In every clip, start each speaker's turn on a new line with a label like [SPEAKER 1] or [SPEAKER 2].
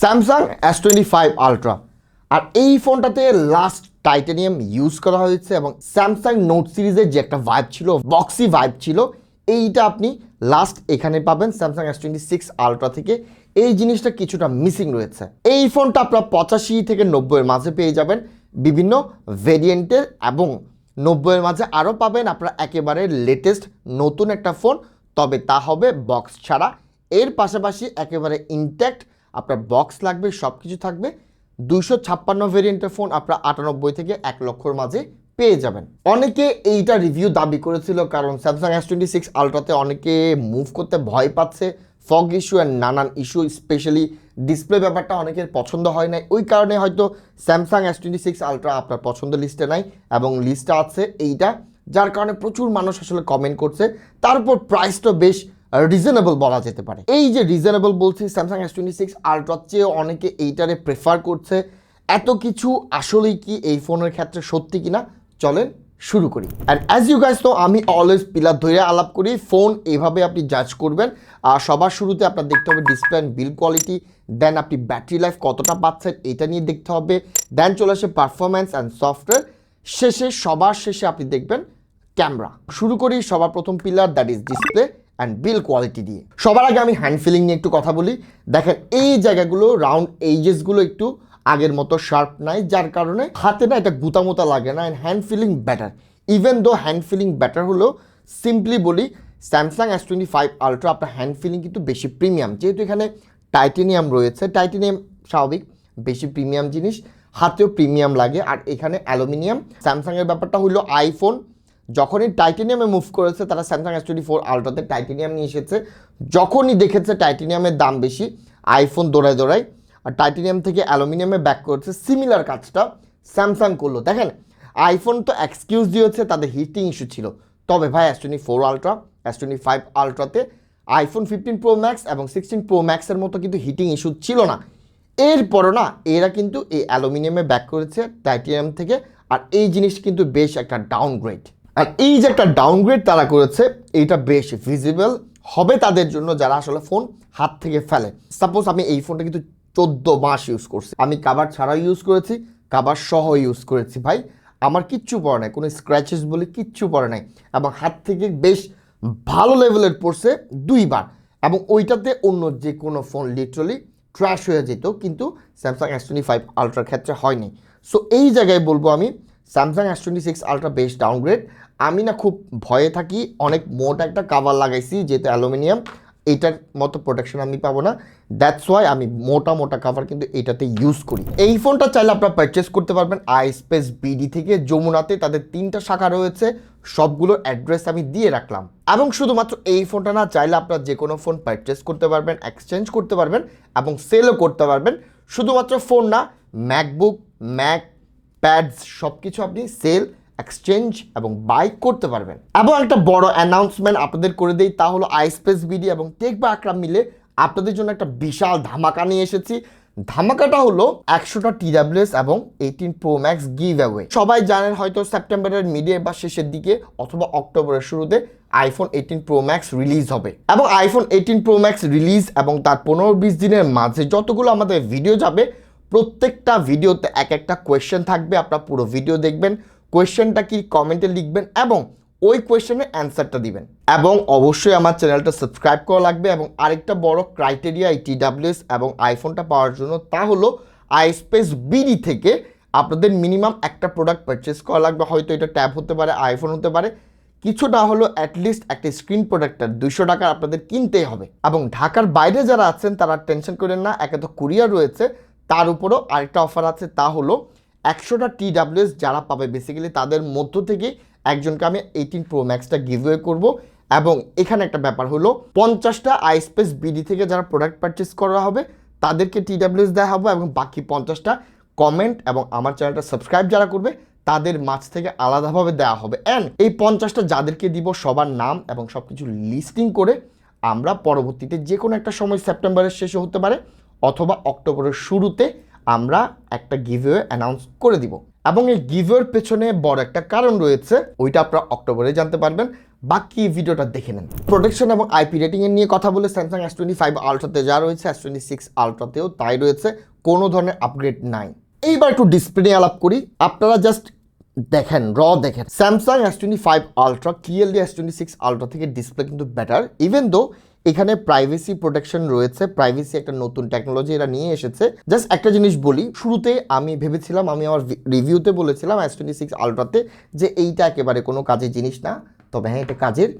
[SPEAKER 1] Samsung S25 ultra. আর এই ফোনটাতে last titanium use করা হয়েছে এবং স্যামসাং নোট সিরিজের যে একটা ভাইব ছিল, বক্সি ভাইব ছিল, এইটা আপনি লাস্ট এখানে পাবেন স্যামসাং S26 আলট্রা থেকে। এই জিনিসটা কিছুটা মিসিং রয়েছে। এই ফোনটা আপনার 85 থেকে 90-এর মাঝে পেয়ে যাবেন বিভিন্ন ভেরিয়েন্টের, এবং 90-এর মাঝে আরও পাবেন আপনারা একেবারে লেটেস্ট নতুন একটা ফোন, তবে তা হবে বক্স ছাড়া। এর পাশাপাশি একেবারে ইনট্যাক্ট আপনার বক্স লাগবে, সব কিছু থাকবে। 256 ভেরিয়েন্টের ফোন আপনার 98 থেকে 1 লক্ষর মাঝে পেয়ে যাবেন। অনেকে এইটা রিভিউ দাবি করেছিল কারণ স্যামসাং S26 আলট্রাতে অনেকে মুভ করতে ভয় পাচ্ছে, ফগ ইস্যু অ্যান্ড নানান ইস্যু, স্পেশালি ডিসপ্লে ব্যাপারটা অনেকের পছন্দ হয় নাই। ওই কারণে হয়তো স্যামসাং S26 আলট্রা আপনার পছন্দ লিস্টে নাই এবং লিস্টে আছে এইটা, যার কারণে প্রচুর মানুষ আসলে কমেন্ট করছে। তারপর প্রাইসটা বেশ রিজনেবল বলা যেতে পারে। এই যে রিজনেবল বলছি, স্যামসাং S26 আলট্রার চেয়ে অনেকে এইটারে প্রেফার করছে। এত কিছু আসলেই কি এই ফোনের ক্ষেত্রে সত্যি কিনা, চলেন শুরু করি। অ্যান্ড অ্যাজ ইউ গাইস, তো আমি অলওয়েজ পিলার ধরে আলাপ করি, ফোন এভাবে আপনি জাজ করবেন। আর সবার শুরুতে আপনার দেখতে হবে ডিসপ্লে অ্যান্ড বিল্ড কোয়ালিটি, দেন আপনি ব্যাটারি লাইফ কতটা পাচ্ছেন এটা নিয়ে দেখতে হবে, দেন চলে আসে পারফরমেন্স অ্যান্ড সফটওয়্যার, সবার শেষে আপনি দেখবেন ক্যামেরা। শুরু করি সবার প্রথম pillar, that is display and build quality দিয়ে। সবার আগে আমি হ্যান্ড ফিলিং নিয়ে একটু কথা বলি। দেখেন এই জায়গাগুলো, রাউন্ড এজেসগুলো একটু আগের মতো শার্প নাই, যার কারণে হাতে না এটা গুতামোতা লাগে না, and hand feeling better. Even though hand feeling better হলেও সিম্পলি বলি স্যামসাং S25 আলট্রা আপনার হ্যান্ড ফিলিং কিন্তু বেশি প্রিমিয়াম, যেহেতু এখানে টাইটেনিয়াম রয়েছে। টাইটেনিয়াম স্বাভাবিক বেশি প্রিমিয়াম জিনিস, হাতেও প্রিমিয়াম লাগে। আর এখানে অ্যালুমিনিয়াম। স্যামসাংয়ের ব্যাপারটা হলো আইফোন যখনই টাইটেনিয়ামে মুভ করেছে, তারা স্যামসাং S24 আলট্রাতে টাইটেনিয়াম নিয়ে এসেছে। যখনই দেখেছে টাইটেনিয়ামের দাম বেশি, আইফোন দৌড়ায় আর টাইটেনিয়াম থেকে অ্যালুমিনিয়ামে ব্যাক করেছে। সিমিলার কাজটা স্যামসাং করলো। দেখেন আইফোন তো এক্সকিউজ দিয়েছে তাদের হিটিং ইস্যু ছিল, তবে ভাই S24 আলট্রা, S25 আলট্রাতে আইফোন 15 প্রো ম্যাক্স এবং 16 প্রো ম্যাক্সের মতো কিন্তু হিটিং ইস্যু ছিল না। এরপরও না এরা কিন্তু এই অ্যালুমিনিয়ামে ব্যাক করেছে টাইটেনিয়াম থেকে, আর এই জিনিস কিন্তু বেশ একটা ডাউনগ্রেড। আর এই যে একটা ডাউনগ্রেড তারা করেছে, এইটা বেশ ভিজিবল হবে তাদের জন্য যারা আসলে ফোন হাত থেকে ফেলে। সাপোজ আমি এই ফোনটা কিন্তু 14 মাস ইউজ করছি, আমি কাভার ছাড়াও ইউজ করেছি, কাভার সহ ইউজ করেছি। ভাই আমার কিচ্ছু পড়ে নাই, কোনো স্ক্র্যাচেস বলে কিচ্ছু পড়ে নাই, এবং হাত থেকে বেশ ভালো লেভেলের পড়ছে 2বার, এবং ওইটাতে অন্য যে কোনো ফোন লিটারালি ট্র্যাশ হয়ে যেত, কিন্তু স্যামসাং S25 আলট্রার ক্ষেত্রে হয়নি। সো এই জায়গায় বলবো আমি স্যামসাং S26 আলট্রা বেশ ডাউনগ্রেড। আমি না খুব ভয়ে থাকি, অনেক মোটা একটা কাভার লাগাইছি যেহেতু অ্যালুমিনিয়াম, এইটার মতো প্রোটেকশন আমি পাবো না, দ্যাটস ওয়াই আমি মোটা কাভার কিন্তু এটাতে ইউজ করি। এই ফোনটা চাইলে আপনারা পারচেস করতে পারবেন আইস্পেস বিডি থেকে। যমুনাতে তাদের 3টা শাখা রয়েছে, সবগুলোর অ্যাড্রেস আমি দিয়ে রাখলাম। এবং শুধুমাত্র এই ফোনটা না, চাইলে আপনারা যে কোনো ফোন পারচেস করতে পারবেন, এক্সচেঞ্জ করতে পারবেন এবং সেলও করতে পারবেন। শুধুমাত্র ফোন না, ম্যাকবুক, ম্যাক, প্যাডস সব কিছু আপনি সেল, এক্সচেঞ্জ এবং বাই করতে পারবেন। এবং একটা বড় অ্যানাউন্সমেন্ট আপনাদের করে দেই, তা হলো আইস্পেস বিডি এবং টেক বা আকরাম মিলে আপনাদের জন্য একটা বিশাল ধামাকা নিয়ে এসেছি। ধামাকাটা হলো 100টা TWS এবং 18 প্রো ম্যাক্স গিভ অ্যাওয়ে। সবাই জানেন হয়তো সেপ্টেম্বরের মিডে বা শেষের দিকে অথবা অক্টোবরের শুরুতে আইফোন 18 প্রো ম্যাক্স রিলিজ হবে, এবং আইফোন 18 প্রো ম্যাক্স রিলিজ এবং তার 15-20 দিনের মাঝে যতগুলো আমাদের ভিডিও যাবে, প্রত্যেকটা ভিডিওতে এক একটা কোয়েশ্চেন থাকবে। আপনারা পুরো ভিডিও দেখবেন, কোয়েশ্চেনটা কি কমেন্টে লিখবেন এবং ওই কোয়েশ্চেনের অ্যান্সারটা দিবেন। এবং অবশ্যই আমার চ্যানেলটা সাবস্ক্রাইব করা লাগবে। এবং আরেকটা বড় ক্রাইটেরিয়া এই TWS এবং আইফোনটা পাওয়ার জন্য, তা হলো আইস্পেস বিডি থেকে আপনাদের মিনিমাম একটা প্রোডাক্ট পারচেস করা লাগবে। হয়তো এটা ট্যাব হতে পারে, আইফোন হতে পারে, কিছু না হলো অ্যাটলিস্ট একটা স্ক্রিন প্রোটেক্টর 200 টাকা আপনাদের কিনতেই হবে। এবং ঢাকার বাইরে যারা আছেন তারা টেনশন করেন না, একে তো কুরিয়ার রয়েছে, তার উপরও আরেকটা অফার আছে, তা হলো 100টা TWS যারা পাবে বেসিক্যালি তাদের মধ্য থেকে একজনকে আমি 18 প্রো ম্যাক্সটা গিভওয়ে করব। এবং এখানে একটা ব্যাপার হলো 50টা আইস্পেস বিডি থেকে যারা প্রোডাক্ট পারচেস করা হবে তাদেরকে TWS দেওয়া হবে, এবং বাকি 50টা কমেন্ট এবং আমার চ্যানেলটা সাবস্ক্রাইব যারা করবে তাদের মাঝ থেকে আলাদাভাবে দেওয়া হবে। অ্যান্ড এই 50টা যাদেরকে দিব সবার নাম এবং সব কিছু লিস্টিং করে আমরা পরবর্তীতে যে কোনো একটা সময় সেপ্টেম্বরের শেষে হতে পারে অথবা অক্টোবরের শুরুতে আমরা একটা গিভওয়ে অ্যানাউন্স করে দিব। এবং এই গিভওয়ের পেছনে বড় একটা কারণ রয়েছে, ওইটা আপনারা অক্টোবরে জানতে পারবেন। বাকি ভিডিওটা দেখে নেন। প্রোটেকশন এবং আইপি রেটিং এর নিয়ে কথা বলে স্যামসাং S25 আলট্রাতে যা রয়েছে S26 আলট্রাতেও তাই রয়েছে, কোনো ধরনের আপগ্রেড নাই। এইবার একটু ডিসপ্লে নিয়ে আলাপ করি। আপনারা জাস্ট দেখেন, দেখেন Samsung S25 ultra clearly S26 ultra থেকে ডিসপ্লে কিন্তু বেটার, ইভেন দো এখানে প্রাইভেসি প্রোটেকশন রয়েছে। প্রাইভেসি একটা নতুন টেকনোলজি এরা নিয়ে এসেছে। জাস্ট একটা জিনিস বলি, শুরুতে আমি ভেবেছিলাম, আমি আমার রিভিউতে বলেছিলাম S26 আলট্রাতে যে এইটা একেবারে কোনো কাজের জিনিস না। তবে হ্যাঁ, এটা কাজের।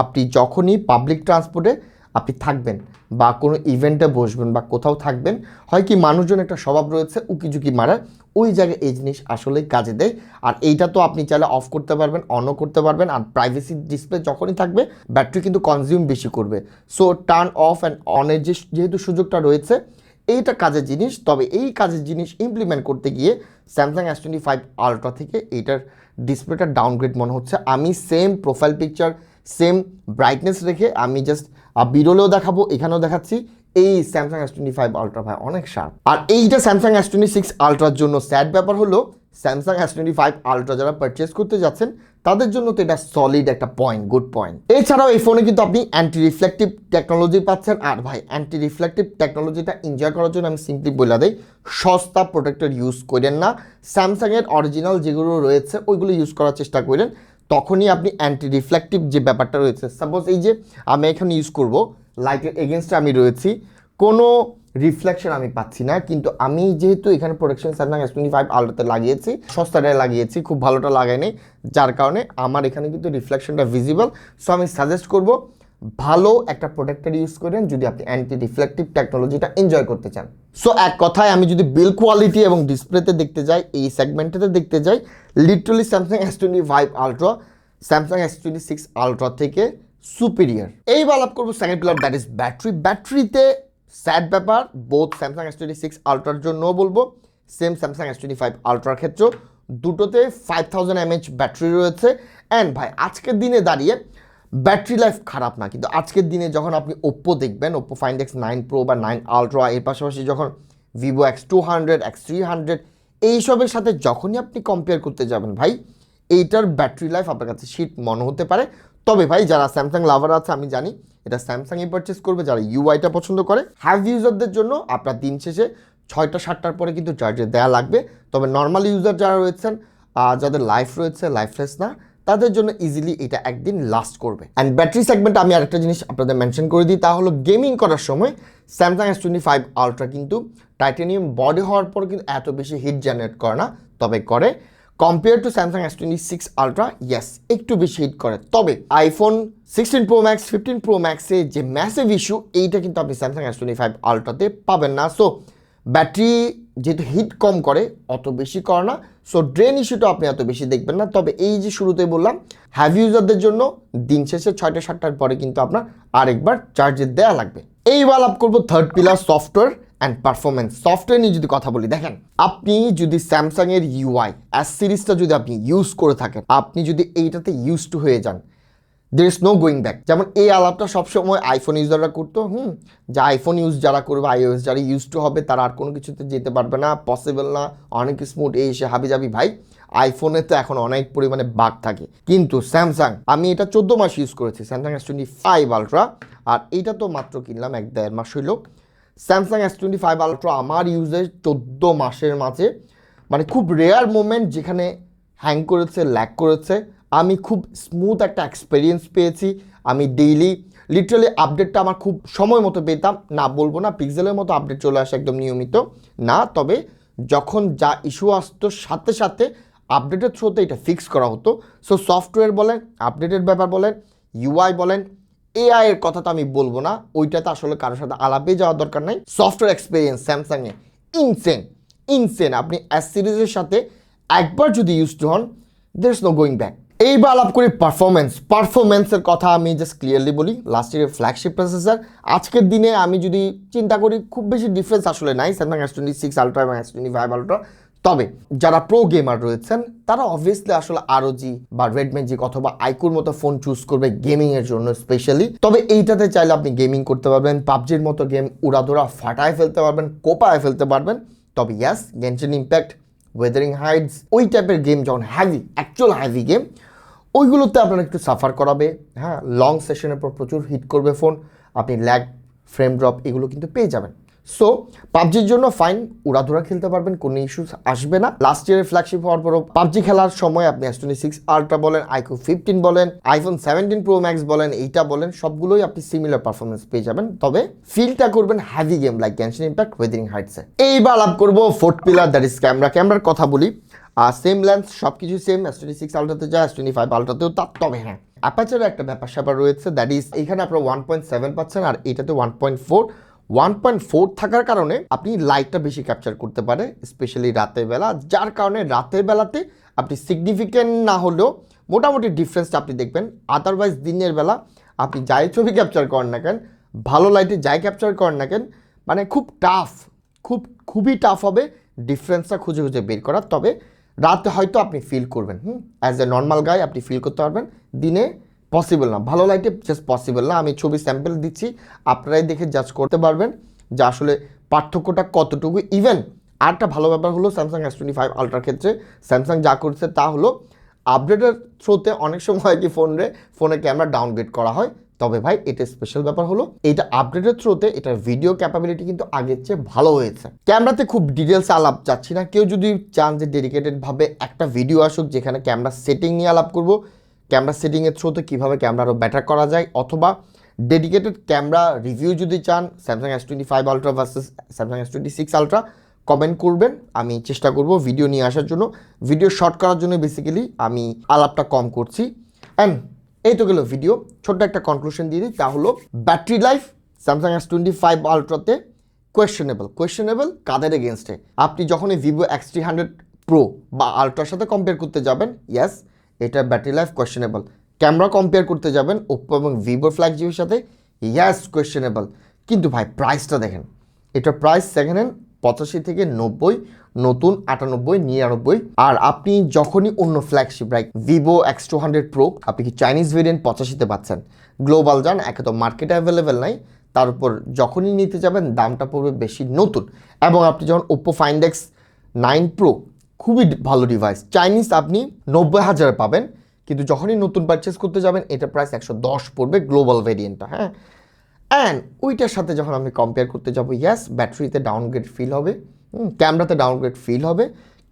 [SPEAKER 1] আপনি যখনই পাবলিক ট্রান্সপোর্টে আপনি থাকবেন বা কোনো ইভেন্টে বসবেন বা কোথাও থাকবেন, হয় কি মানুষজন একটা স্বভাব রয়েছে উকিঝুঁকি মারা, ওই জায়গায় এই জিনিস আসলেই কাজে দেয়। আর এইটা তো আপনি চাইলে অফ করতে পারবেন, অনও করতে পারবেন। আর প্রাইভেসি ডিসপ্লে যখনই থাকবে ব্যাটারি কিন্তু কনজিউম বেশি করবে। সো টার্ন অফ অ্যান্ড অনের যেহেতু সুযোগটা রয়েছে, এইটা কাজের জিনিস। তবে এই কাজের জিনিস ইমপ্লিমেন্ট করতে গিয়ে স্যামসাং S25 আলট্রা থেকে এইটার ডিসপ্লেটা ডাউনগ্রেড মনে হচ্ছে। আমি same profile picture, same brightness রেখে আমি জাস্ট বিরলেও দেখাবো, এখানেও দেখাচ্ছি, এই স্যামসাং S25 আলট্রা ভাই অনেক শার্প। আর এইটা স্যামসাং S26 আলট্রার জন্য স্যাড ব্যাপার হলো, স্যামসাং S25 আলট্রা যারা পারচেস করতে যাচ্ছেন তাদের জন্য তো এটা সলিড একটা পয়েন্ট, গুড পয়েন্ট। এছাড়াও এই ফোনে কিন্তু আপনি অ্যান্টি রিফ্লেকটিভ টেকনোলজি পাচ্ছেন। আর ভাই অ্যান্টি রিফ্লেকটিভ টেকনোলজিটা এনজয় করার জন্য আমি সিম্পলি বলে দেই, সস্তা প্রোটেক্টর ইউজ করেন না। স্যামসাংয়ের অরিজিনাল যেগুলো রয়েছে ওইগুলো ইউজ করার চেষ্টা করেন, তখনই আপনি অ্যান্টি রিফ্লেকটিভ যে ব্যাপারটা রয়েছে, সাপোজ এই যে আমি এখানে ইউজ করব, লাইটের এগেনস্টে আমি রয়েছি, কোনো রিফ্লেকশন আমি পাচ্ছি না। কিন্তু আমি যেহেতু এখানে প্রোটেকশন স্যামসাং S25 আলট্রাতে লাগিয়েছি, সস্তাটায় লাগিয়েছি, খুব ভালোটা লাগাইনি, যার কারণে আমার এখানে কিন্তু রিফ্লেকশনটা ভিজিবল। সো আমি সাজেস্ট করব ভালো একটা প্রোটেক্টর ইউজ করেন যদি আপনি অ্যান্টি রিফ্লেকটিভ টেকনোলজিটা এনজয় করতে চান। সো এক কথায় আমি যদি বিল কোয়ালিটি এবং ডিসপ্লেতে দেখতে যাই, এই সেগমেন্টেতে দেখতে যাই, literally Samsung S25 ultra Samsung S26 ultra থেকে সুপিরিয়ার। এইবার আলাপ করবো second pillar, that is battery. ব্যাটারিতে স্যাড ব্যাপার, বোথ স্যামসাং S26 আলট্রার জন্যও বলবো, সেম স্যামসাং S25 আলট্রার ক্ষেত্রেও, দুটোতে 5000 mAh ব্যাটারি রয়েছে। অ্যান্ড ভাই আজকের দিনে দাঁড়িয়ে ব্যাটারি লাইফ খারাপ না, কিন্তু আজকের দিনে যখন আপনি ওপ্পো দেখবেন, ওপ্পো ফাইন্ড X9 Pro বা 9 আলট্রা, এর পাশাপাশি যখন ভিভো X200, X300 এইসবের সাথে যখনই আপনি কম্পেয়ার করতে যাবেন ভাই, এইটার ব্যাটারি লাইফ আপনার কাছে শিট মনে হতে পারে। তবে ভাই যারা স্যামসাং লাভার আছে, আমি জানি এটা স্যামসাংই পারচেস করবে, যারা ইউআইটা পছন্দ করে। হ্যাভ ইউজারদের জন্য আপনার দিন শেষে 6টা-7টার পরে কিন্তু চার্জে দেওয়া লাগবে। তবে নর্মাল ইউজার যারা রয়েছেন, যাদের লাইফ রয়েছে, লাইফলেস না, তাদের জন্য ইজিলি এটা একদিন লাস্ট করবে। অ্যান্ড ব্যাটারি সেগমেন্টে আমি আরেকটা জিনিস আপনাদের মেনশন করে দিই, তা হলো গেমিং করার সময় স্যামসাং S25 আলট্রা কিন্তু টাইটানিয়াম বডি হওয়ার পর কিন্তু এত বেশি হিট জেনারেট করে না, তবে করে compare to Samsung S26 ultra, yes একটু বেশি হিট করে। তবে আইফোন 16 Pro Max, 15 Pro Max-এ যে ম্যাসিভ ইস্যু, এইটা কিন্তু আপনি স্যামসাং S25 আলট্রাতে পাবেন না। সো ব্যাটারি যেহেতু হিট কম করে, অত বেশি করে না, সো ড্রেন ইস্যুটা আপনি এত বেশি দেখবেন না। তবে এই যে শুরুতেই বললাম, হ্যাভি ইউজারদের জন্য দিন শেষে 6টা-7টার পরে কিন্তু আপনার আরেকবার চার্জে দেওয়া লাগবে। এইবার আলাপ করবো third pillar, software and performance. Software নিয়ে যদি কথা বলি, দেখেন আপনি যদি স্যামসাংয়ের ইউআই S সিরিজটা যদি আপনি ইউজ করে থাকেন, আপনি যদি এইটাতে ইউজ টু হয়ে যান, there is no going back. যেমন এই আলাপটা সবসময় আইফোন ইউজাররা করতো, যে আইফোন ইউজ যারা করবে, iOS যারা ইউজ টু হবে, তারা আর কোনো কিছুতে যেতে পারবে না, পসিবল না, অনেক স্মুথ, এই সে হাবি যাবি। ভাই আইফোনে তো এখন অনেক পরিমাণে বাগ থাকে, কিন্তু স্যামসাং, আমি এটা 14 মাস ইউজ করেছি স্যামসাং S25 আলট্রা, আর এইটা তো মাত্র কিনলাম 1-1.5 মাস হইল। স্যামসাং S25 আলট্রা আমার ইউজের 14 মাসের মাঝে মানে খুব রেয়ার মোমেন্ট যেখানে হ্যাং করেছে, ল্যাগ করেছে, আমি খুব স্মুথ একটা এক্সপিরিয়েন্স পেয়েছি। আমি ডেইলি লিটারালি আপডেটটা আমার খুব সময় মতো পেতাম না, বলবো না পিক্সেলের মতো আপডেট চলে আসে একদম নিয়মিত না, তবে যখন যা ইস্যু আসতো সাথে সাথে আপডেটের থ্রুতে এটা ফিক্স করা হতো। সো সফটওয়্যার বলেন, আপডেটের ব্যাপার বলেন, ইউআই বলেন, এআই এর কথা তো আমি বলবো না, ওইটাতে আসলে কারোর সাথে আলাপে যাওয়ার দরকার নাই। সফটওয়্যার এক্সপিরিয়েন্স স্যামসাংয়ে ইনসেন, ইনসেন। আপনি S সিরিজের সাথে একবার যদি ইউজ টু হন, there is no going back. এইবার আলাপ করি পারফরমেন্সের কথা। আমি জাস্ট ক্লিয়ারলি বলি, লাস্ট ইয়ারের ফ্ল্যাগশিপ প্রসেসর, আজকের দিনে আমি যদি চিন্তা করি খুব বেশি ডিফারেন্স আসলে নাই স্যামসাং S26 আলট্রা এবং S25 আলট্রা। তবে যারা প্রো গেমার রয়েছেন তারা অবভিয়াসলি আসলে ROG বা রেড ম্যাজিক অথবা আইকুর মতো ফোন চুজ করবে গেমিংয়ের জন্য স্পেশালি। তবে এইটাতে চাইলে আপনি গেমিং করতে পারবেন, পাবজির মতো গেম উড়াধুরা ফাটায় ফেলতে পারবেন, কোপায় ফেলতে পারবেন। তবে ইয়াস, গেনশন ইম্প্যাক্ট, ওয়েদারিং হাইটস, ওই টাইপের গেম যখন হ্যাভি, অ্যাকচুয়াল হ্যাভি গেম, ওইগুলোতে আপনার একটু সাফার করাবে, হ্যাঁ, লং সেশনের পর প্রচুর হিট করবে ফোন, আপনি ল্যাগ, ফ্রেম ড্রপ এগুলো কিন্তু পেয়ে যাবেন। সো পাবজির জন্য ফাইন, উড়াধুরা খেলতে পারবেন, কোনো ইস্যুস আসবে না। লাস্ট ইয়ারের ফ্ল্যাগশিপ হওয়ার পরও পাবজি খেলার সময় আপনি S26 আলট্রা বলেন, iQOO 15 বলেন, iPhone 17 Pro Max বলেন, এইটা বলেন, সবগুলোই আপনি সিমিলার পারফরমেন্স পেয়ে যাবেন। তবে ফিলটা করবেন heavy game like Genshin Impact, Wuthering হাইটসে। এইবার আলাপ করবো fourth pillar, that is camera. ক্যামেরার কথা বলি, সেম লেন্স, সব কিছু সেম, S26 আলট্রাতে যায়, S25 আলট্রাতেও তা। তবে হ্যাঁ, অ্যাপারচারের একটা ব্যাপার স্যাপার রয়েছে, দ্যাট ইজ এইখানে আপনারা 1.7 পাচ্ছেন আর এইটাতে 1.4 থাকার কারণে আপনি লাইটটা বেশি ক্যাপচার করতে পারে, স্পেশালি রাতের বেলা, যার কারণে রাতের বেলাতে আপনি সিগনিফিকেন্ট না হলেও মোটামুটি ডিফারেন্সটা আপনি দেখবেন। আদারওয়াইজ দিনের বেলা আপনি যাই ছবি ক্যাপচার করেন না কেন, ভালো লাইটে যাই ক্যাপচার করেন না কেন, মানে খুবই টাফ হবে ডিফারেন্সটা খুঁজে বের করা। তবে রাতে হয়তো আপনি ফিল করবেন, অ্যাজ এ নর্মাল গাই আপনি ফিল করতে পারবেন, দিনে পসিবল না, ভালো লাইটে জাস্ট পসিবল না। আমি ছবি স্যাম্পল দিচ্ছি, আপনারাই দেখে জাজ করতে পারবেন যে আসলে পার্থক্যটা কতটুকু। ইভেন আরেকটা ভালো ব্যাপার হলো স্যামসাং S25 আলট্রার ক্ষেত্রে স্যামসাং যা করছে তা হলো আপডেটের থ্রোতে অনেক সময় কি ফোনে ক্যামেরা ডাউনগ্রেড করা হয়। তবে ভাই এটা স্পেশাল ব্যাপার হলো এইটা আপডেটের থ্রোতে এটার ভিডিও ক্যাপাবিলিটি কিন্তু আগের চেয়ে ভালো হয়েছে। ক্যামেরাতে খুব ডিটেলস আলাপ যাচ্ছি না, কেউ যদি চান যে ডেডিকেটেডভাবে একটা ভিডিও আসুক যেখানে ক্যামেরা সেটিং নিয়ে আলাপ করব, ক্যামেরা সেটিংয়ের থ্রুতে কীভাবে ক্যামেরা আরও বেটার করা যায়, অথবা ডেডিকেটেড ক্যামেরা রিভিউ যদি চান Samsung S25 ultra versus Samsung S26 ultra, comment করবেন, আমি চেষ্টা করব ভিডিও নিয়ে আসার জন্য। ভিডিও শর্ট করার জন্য বেসিক্যালি আমি আলাপটা কম করছি। অ্যান্ড এই তো গেল ভিডিও, ছোট্ট একটা কনক্লুশন দিয়ে দিই, তা হলো ব্যাটারি লাইফ স্যামসাং S25 আলট্রাতে কোয়েশ্চেনেবল কাদের এগেনস্টে? আপনি যখনই ভিভো X300 প্রো বা আলট্রার সাথে কম্পেয়ার করতে যাবেন, ইয়েস এটার battery life questionable. Camera compare করতে যাবেন ওপ্পো এবং ভিভোর ফ্ল্যাগশিপের সাথে, ইয়েস কোয়েশ্চেনেবল। কিন্তু ভাই প্রাইসটা দেখেন, এটার প্রাইস সেকেন্ড হ্যান্ড 85 থেকে 90, নতুন 98, 99। আর আপনি যখনই অন্য flagship like Vivo X200 pro, আপনি কি চাইনিজ ভেরিয়েন্ট 85-তে পাচ্ছেন, গ্লোবাল যান, একে তো মার্কেটে অ্যাভেলেবেল নাই, তার উপর যখনই নিতে যাবেন দামটা পড়বে বেশি নতুন। এবং আপনি যখন ওপ্পো Find X9 প্রো, খুবই ভালো ডিভাইস, চাইনিজ আপনি 90,000 পাবেন, কিন্তু যখনই নতুন পারচেস করতে যাবেন এটা প্রাইস 110 পড়বে গ্লোবাল ভেরিয়েন্টটা, হ্যাঁ। অ্যান্ড ওইটার সাথে যখন আমি কম্পেয়ার করতে যাবো, ইয়াস ব্যাটারিতে ডাউনগ্রেড ফিল হবে, ক্যামেরাতে ডাউনগ্রেড ফিল হবে,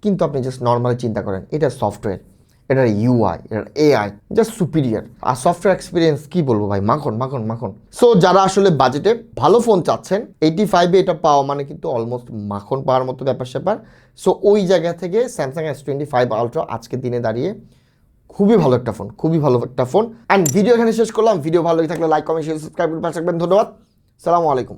[SPEAKER 1] কিন্তু আপনি জাস্ট নর্মালি চিন্তা করেন এটা সফটওয়্যার, এটার ইউআই, এটার এআই জাস্ট সুপিরিয়ার। আর সফটওয়্যার এক্সপিরিয়েন্স কি বলবো ভাই, মাখন। সো যারা আসলে বাজেটে ভালো ফোন চাচ্ছেন, 85-এ এটা পাওয়া মানে কিন্তু অলমোস্ট মাখন পাওয়ার মতো ব্যাপার স্যাপার। সো ওই জায়গা থেকে স্যামসাং S25 আলট্রা আজকের দিনে দাঁড়িয়ে খুবই ভালো একটা ফোন। অ্যান্ড ভিডিও এখানে শেষ করলাম। ভিডিও ভালো লাগে থাকলে লাইক, কমেন্ট, শেয়ার, সাবস্ক্রাইব করে পাশে থাকবেন। ধন্যবাদ, সালামু আলাইকুম।